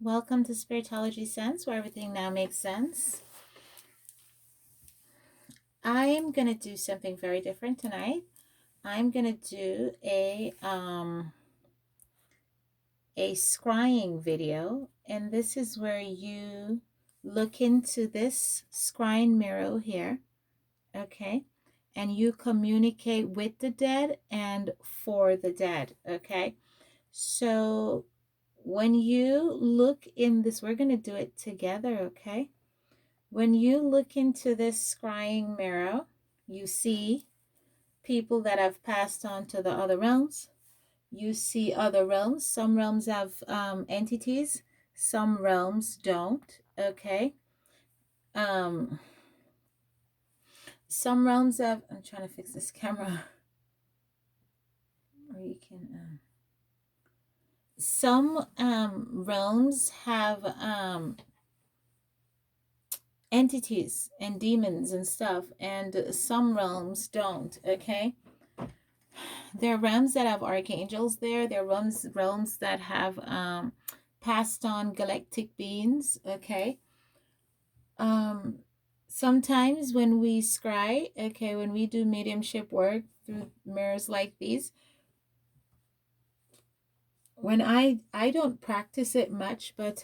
Welcome to Spiritology Sense, where everything now makes sense. I'm gonna do something very different tonight. I'm gonna do a scrying video, and this is where you look into this scrying mirror here, okay? And you communicate with the dead and for the dead, okay? So when you look in this, we're gonna do it together, okay? When you look into this scrying mirror, you see people that have passed on to the other realms. You see other realms. Some realms have entities, some realms don't. Okay. Um, some realms have. I'm trying to fix this camera. Or you can. Some realms have entities and demons and stuff, and some realms don't. Okay. There are realms that have archangels there. There are realms that have passed on galactic beings. Okay. Um, Sometimes when we scry, okay, when we do mediumship work through mirrors like these, when I don't practice it much, but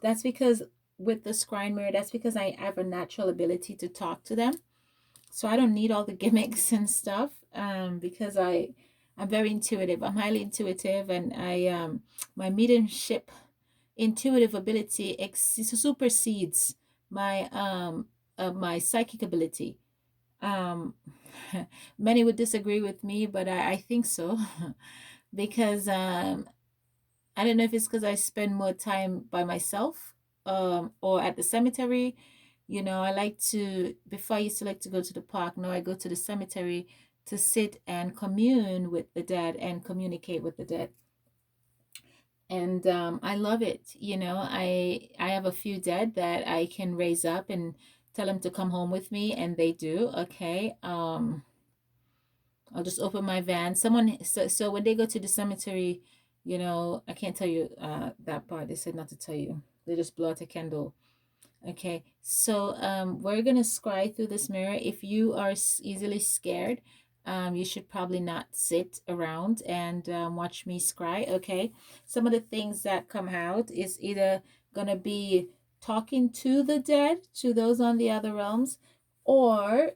that's because with the scrying mirror, that's because I have a natural ability to talk to them. So I don't need all the gimmicks and stuff because I'm very intuitive. I'm highly intuitive, and I my mediumship intuitive ability supersedes my psychic ability. Um, Many would disagree with me, but I think so because I don't know if it's because I spend more time by myself or at the cemetery. You know, I like to, before I used to like to go to the park. Now I go to the cemetery to sit and commune with the dead and communicate with the dead. And I love it. You know, I have a few dead that I can raise up and tell them to come home with me, and they do. Okay. I'll just open my van. So when they go to the cemetery, you know, I can't tell you that part. They said not to tell you. They just blow out a candle. Okay. So we're gonna scry through this mirror. If you are easily scared, you should probably not sit around and watch me scry. Okay. Some of the things that come out is either gonna be talking to the dead, to those on the other realms, or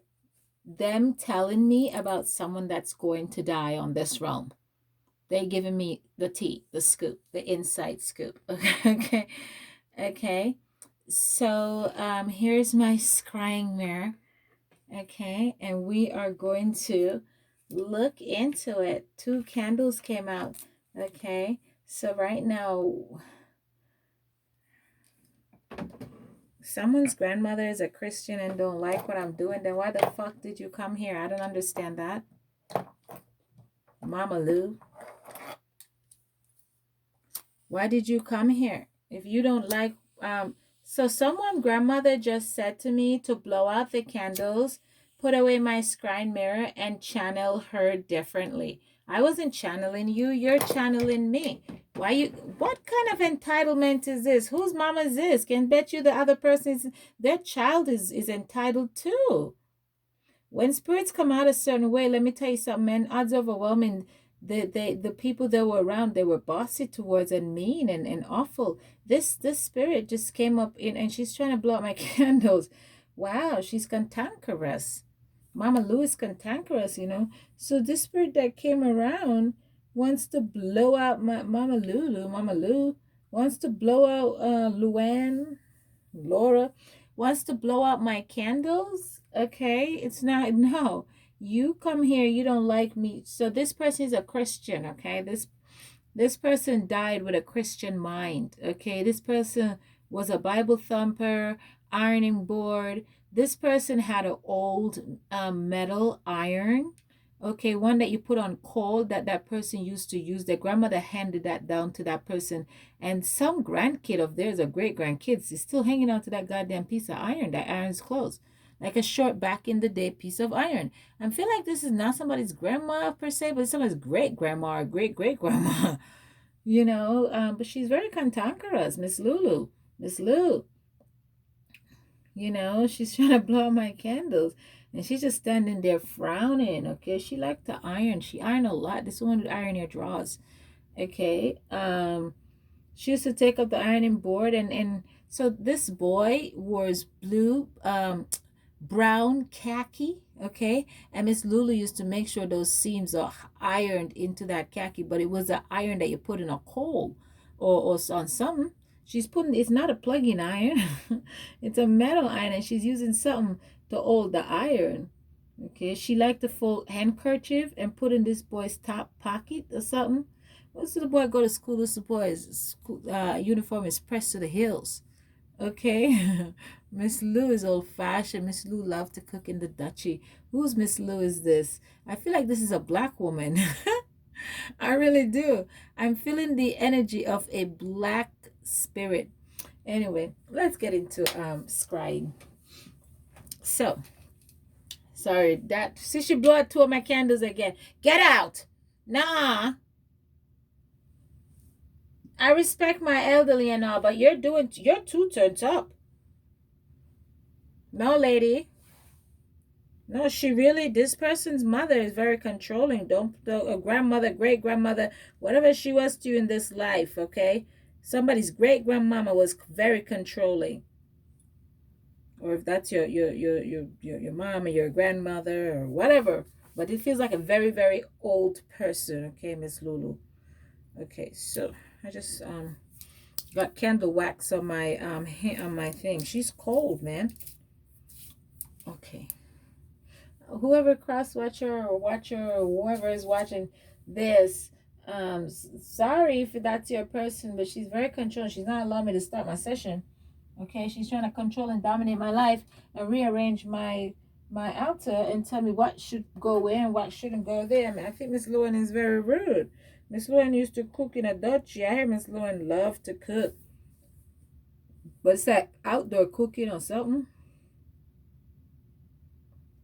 them telling me about someone that's going to die on this realm. They giving me the tea, the scoop, the inside scoop. Okay. Okay. So here's my scrying mirror. Okay. And we are going to look into it. Two candles came out. Okay. So right now, someone's grandmother is a Christian and don't like what I'm doing. Then why the fuck did you come here? I don't understand that. Mama Lou. Why did you come here? If you don't like, so someone grandmother just said to me to blow out the candles, put away my screen mirror, and channel her differently. I wasn't channeling you, you're channeling me. Why you, what kind of entitlement is this? Whose mama is this? Can bet you the other person is, their child is entitled too. When spirits come out a certain way, let me tell you something, man, odds overwhelming. The people that were around, they were bossy towards and mean and awful. This spirit just came up in and she's trying to blow out my candles. Wow, she's cantankerous. Mama Lou is cantankerous, you know. So this spirit that came around wants to blow out my Mama Lulu. Mama Lou wants to blow out Luann, Laura wants to blow out my candles. Okay, it's not, no. You come here, you don't like me. So this person is a Christian. Okay, this person died with a Christian mind. Okay, this person was a Bible thumper, ironing board. This person had an old metal iron. Okay, one that you put on coal that that person used to use. Their grandmother handed that down to that person, and some grandkid of theirs, a great grandkids, is still hanging on to that goddamn piece of iron that irons clothes, like a short back in the day piece of iron. I feel like this is not somebody's grandma per se, but it's somebody's great grandma or great great grandma. you know, but she's very cantankerous, Miss Lulu. Miss Lou, you know, she's trying to blow out my candles. And she's just standing there frowning, okay? She liked to iron. She ironed a lot. This woman would iron her drawers, okay? She used to take up the ironing board, and so this boy wears blue, brown khaki, okay? And Miss Lulu used to make sure those seams are ironed into that khaki, but it was an iron that you put in a coal or on something. She's putting, it's not a plug-in iron, it's a metal iron, and she's using something to hold the iron. Okay, she liked to fold handkerchief and put in this boy's top pocket or something. Once the boy go to school, this boy's school uniform is pressed to the heels. Okay. Miss Lou is old fashioned. Miss Lou loved to cook in the duchy. Who's Miss Lou is this? I feel like this is a black woman. I really do. I'm feeling the energy of a black spirit. Anyway, let's get into scrying. So, sorry, that see she blew out two of my candles again. Get out. Nah. I respect my elderly and all, but you're two turns up. No, lady. No, she really, this person's mother is very controlling. Don't, a grandmother, great grandmother, whatever she was to you in this life, okay? Somebody's great grandmama was very controlling. Or if that's your mom or your grandmother or whatever. But it feels like a very, very old person, okay, Miss Lulu. Okay, so I just got candle wax on my thing. She's cold, man. Okay. Whoever cross watcher or watcher or whoever is watching this, sorry if that's your person, but she's very controlling. She's not allowing me to start my session. Okay, she's trying to control and dominate my life and rearrange my altar and tell me what should go where and what shouldn't go there. I mean, I think Miss Lewin is very rude. Miss Lewin used to cook in a duchy. I hear Miss Lewin loved to cook. But it's that outdoor cooking or something.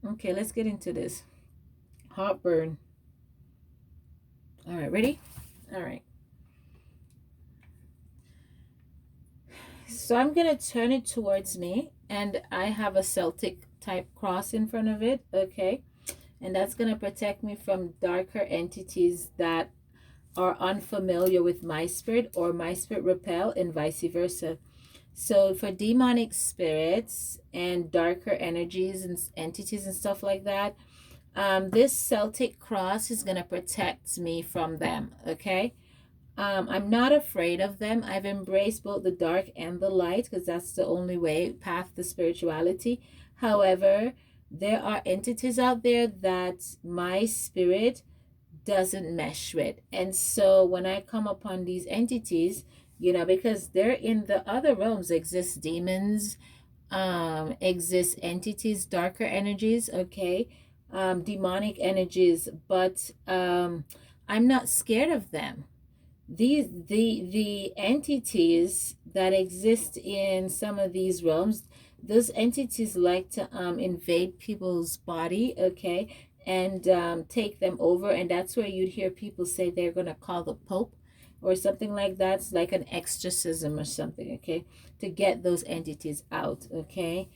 Okay, let's get into this. Heartburn. All right, ready? All right. So I'm going to turn it towards me, and I have a Celtic type cross in front of it, okay? And that's going to protect me from darker entities that are unfamiliar with my spirit or my spirit repel and vice versa. So for demonic spirits and darker energies and entities and stuff like that, this Celtic cross is going to protect me from them, okay? I'm not afraid of them. I've embraced both the dark and the light because that's the only way path to spirituality. However, there are entities out there that my spirit doesn't mesh with. And so when I come upon these entities, you know, because they're in the other realms, exist demons, exist entities, darker energies, okay, demonic energies, but I'm not scared of them. The entities that exist in some of these realms, those entities like to invade people's body, okay, and take them over, and that's where you'd hear people say they're gonna call the Pope or something like that. It's like an exorcism or something, okay, to get those entities out, okay.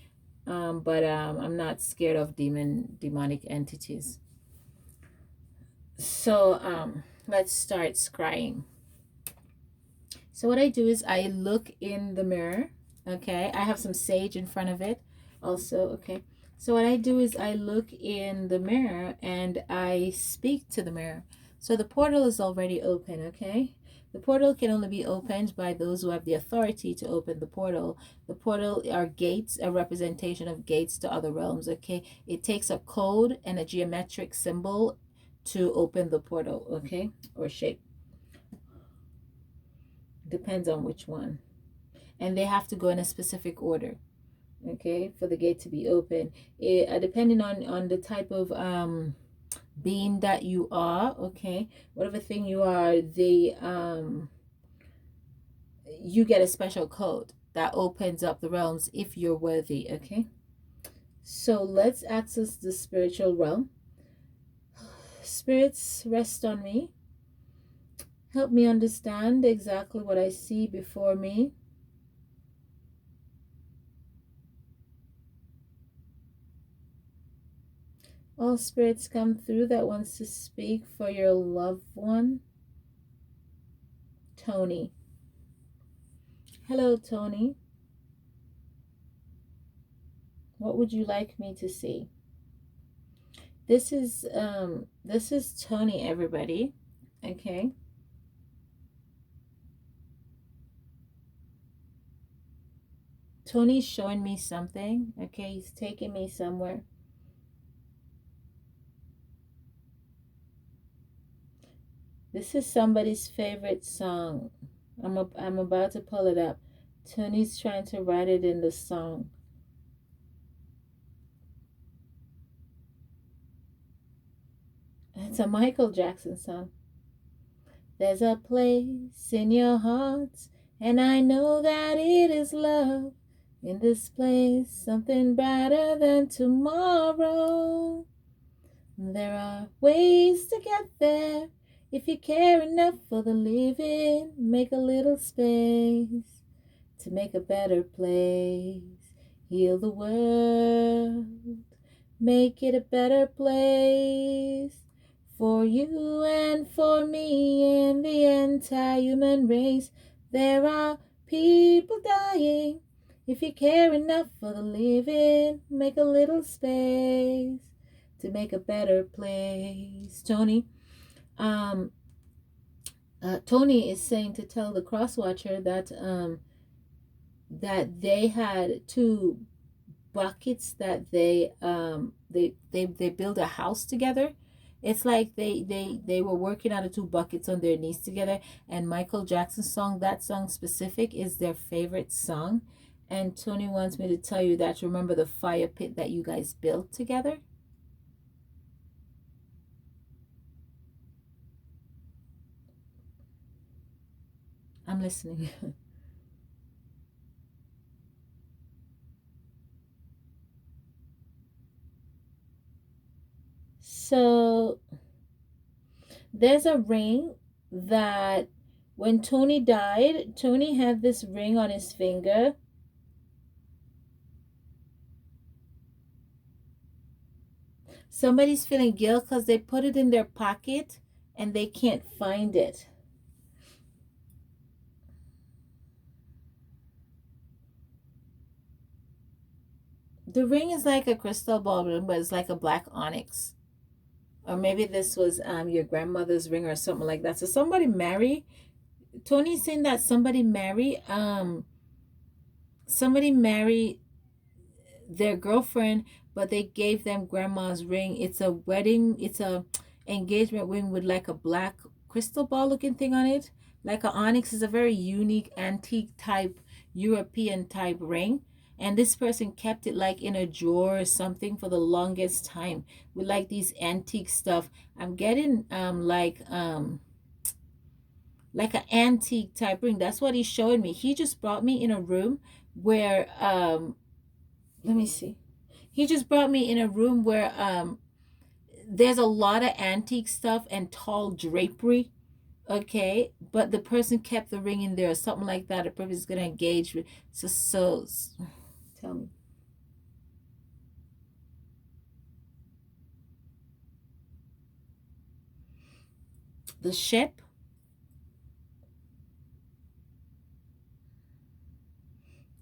But I'm not scared of demonic entities. So let's start scrying. So what I do is I look in the mirror, okay? I have some sage in front of it also, okay? So what I do is I look in the mirror and I speak to the mirror. So the portal is already open, okay? The portal can only be opened by those who have the authority to open the portal. The portal are gates, a representation of gates to other realms, okay? It takes a code and a geometric symbol to open the portal, okay? Or shape. Depends on which one. And they have to go in a specific order, okay, for the gate to be open. Depending on the type of being that you are, okay, whatever thing you are, you get a special code that opens up the realms if you're worthy, okay. So let's access the spiritual realm. Spirits, rest on me. Help me understand exactly what I see before me. All spirits come through that wants to speak for your loved one. Tony. Hello, Tony. What would you like me to see? This is Tony, everybody. Okay. Tony's showing me something. Okay, he's taking me somewhere. This is somebody's favorite song. I'm about to pull it up. Tony's trying to write it in the song. It's a Michael Jackson song. There's a place in your heart, and I know that it is love. In this place, something brighter than tomorrow. There are ways to get there. If you care enough for the living, make a little space to make a better place. Heal the world, make it a better place for you and for me and the entire human race. There are people dying. If you care enough for the living, make a little space to make a better place. Tony is saying to tell the cross watcher that they had two buckets that they build a house together. It's like they were working out of two buckets on their knees together. And Michael Jackson's song, that song specific, is their favorite song. And Tony wants me to tell you that, remember the fire pit that you guys built together. I'm listening. So there's a ring that when Tony died, Tony had this ring on his finger. Somebody's feeling guilt because they put it in their pocket and they can't find it. The ring is like a crystal ball ring, but it's like a black onyx. Or maybe this was your grandmother's ring or something like that. So somebody marry. Tony's saying that somebody marry their girlfriend, but they gave them grandma's ring. It's a wedding, it's a engagement ring with like a black crystal ball looking thing on it. Like a onyx is a very unique antique type European type ring. And this person kept it like in a drawer or something for the longest time with like these antique stuff. I'm getting like an antique type ring. That's what he's showing me. He just brought me in a room where let me see. He just brought me in a room where there's a lot of antique stuff and tall drapery. Okay, but the person kept the ring in there or something like that. The person is gonna engage with. So tell me. The ship.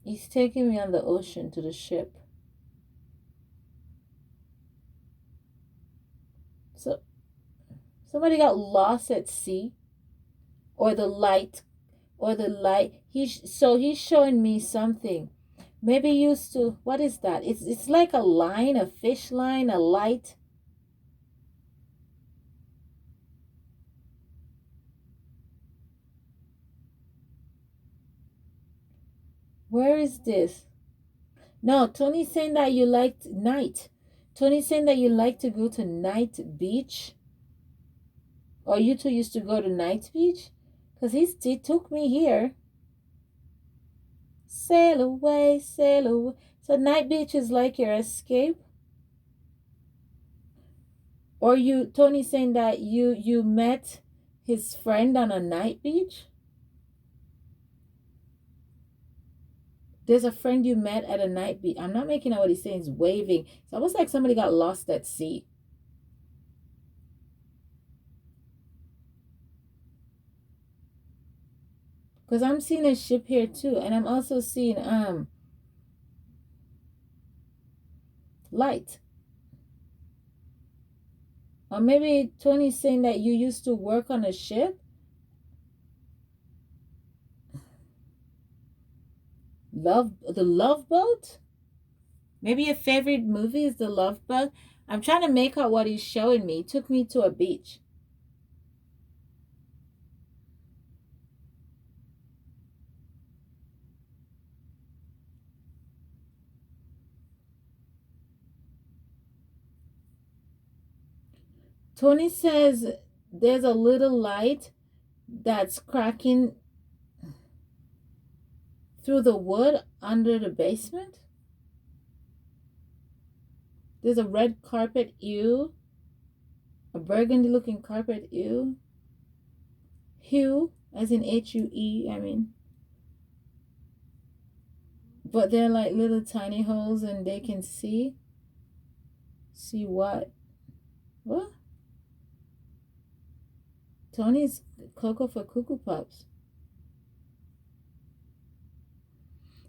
He's taking me on the ocean to the ship. So somebody got lost at sea, or the light, he's showing me something. Maybe used to, what is that? It's like a line, a fish line, a light. Where is this? No, Tony's saying that you liked night. Tony's saying that you like to go to night beach. Or you two used to go to night beach? Because he took me here. Sail away, sail away. So night beach is like your escape? Or Tony's saying that you met his friend on a night beach? There's a friend you met at a night beach. I'm not making out what he's saying. He's waving. It's almost like somebody got lost at sea. Because I'm seeing a ship here too. And I'm also seeing light. Or maybe Tony's saying that you used to work on a ship. The Love Boat? Maybe your favorite movie is The Love Boat. I'm trying to make out what he's showing me. He took me to a beach. Tony says there's a little light that's cracking through the wood under the basement. There's a red carpet, ew. A burgundy looking carpet, ew. Hue, as in Hue, I mean. But they're like little tiny holes and they can see. See what? What? Tony's Cocoa for Cuckoo Pups.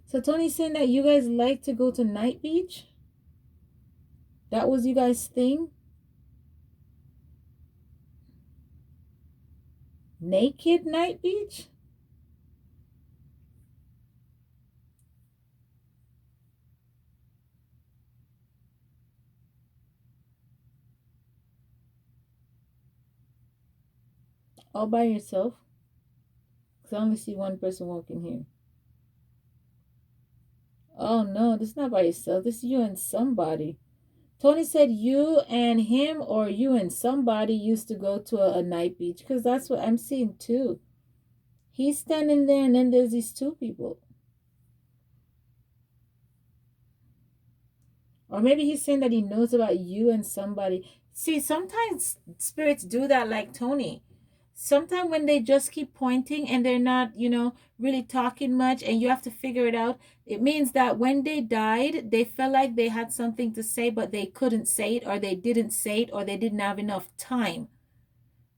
So Tony's saying that you guys like to go to Night Beach? That was you guys' thing? Naked Night Beach? All by yourself? Because I only see one person walking here. Oh no, this is not by yourself. This is you and somebody. Tony said you and him or you and somebody used to go to a night beach because that's what I'm seeing too. He's standing there and then there's these two people. Or maybe he's saying that he knows about you and somebody. See, sometimes spirits do that like Tony. Sometimes when they just keep pointing and they're not, really talking much and you have to figure it out, it means that when they died, they felt like they had something to say, but they couldn't say it or they didn't say it or they didn't have enough time,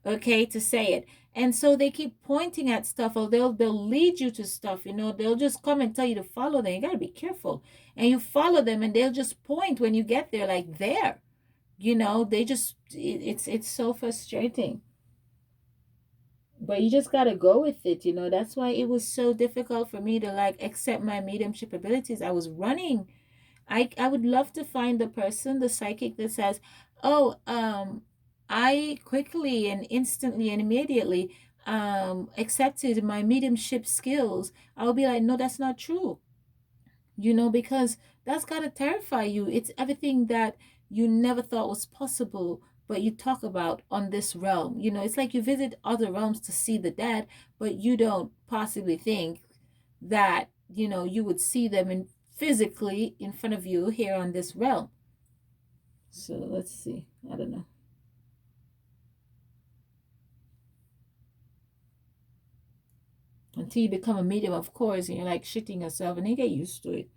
okay, to say it. And so they keep pointing at stuff or they'll lead you to stuff, they'll just come and tell you to follow them. You got to be careful. And you follow them and they'll just point when you get there, like there. They just it's so frustrating. But you just got to go with it. That's why it was so difficult for me to like accept my mediumship abilities. I was running. I would love to find the person, the psychic that says, "Oh, I quickly and instantly and immediately accepted my mediumship skills." I'll be like, "No, that's not true." Because that's got to terrify you. It's everything that you never thought was possible, but you talk about on this realm. It's like you visit other realms to see the dead, but you don't possibly think that, you would see them in physically in front of you here on this realm. So let's see. I don't know. Until you become a medium, of course, and you're like shitting yourself and you get used to it.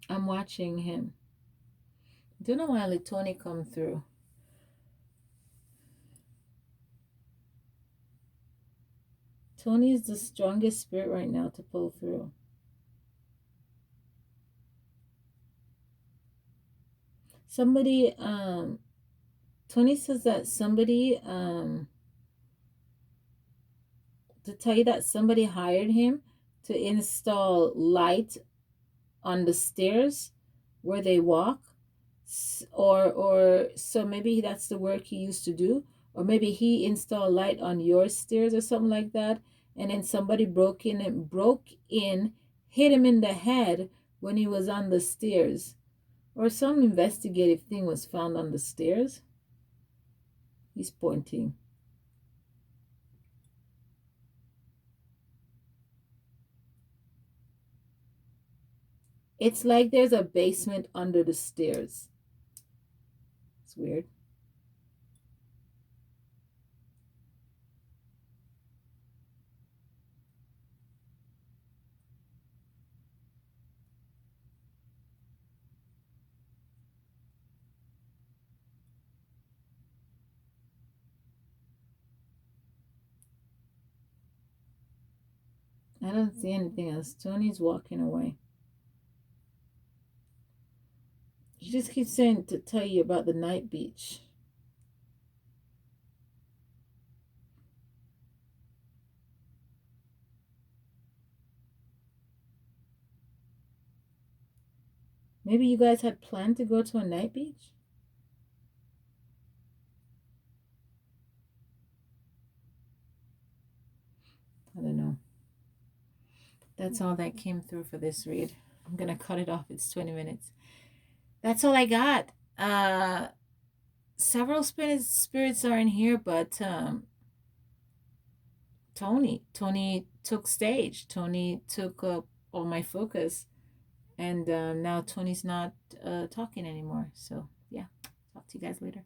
I'm watching him. Don't know why let Tony come through. Tony is the strongest spirit right now to pull through. Somebody, Tony says that somebody, to tell you that somebody hired him to install light on the stairs where they walk, or so maybe that's the work he used to do, or maybe he installed light on your stairs or something like that, and then somebody broke in, hit him in the head when he was on the stairs, or some investigative thing was found on the stairs. He's pointing. It's like there's a basement under the stairs. It's weird. I don't see anything else. Tony's walking away. She just keeps saying to tell you about the night beach. Maybe you guys had planned to go to a night beach? I don't know. That's all that came through for this read. I'm gonna cut it off. It's 20 minutes. That's all I got. Several spirits are in here, but Tony took stage. Tony took up all my focus, and now Tony's not talking anymore. So yeah, talk to you guys later.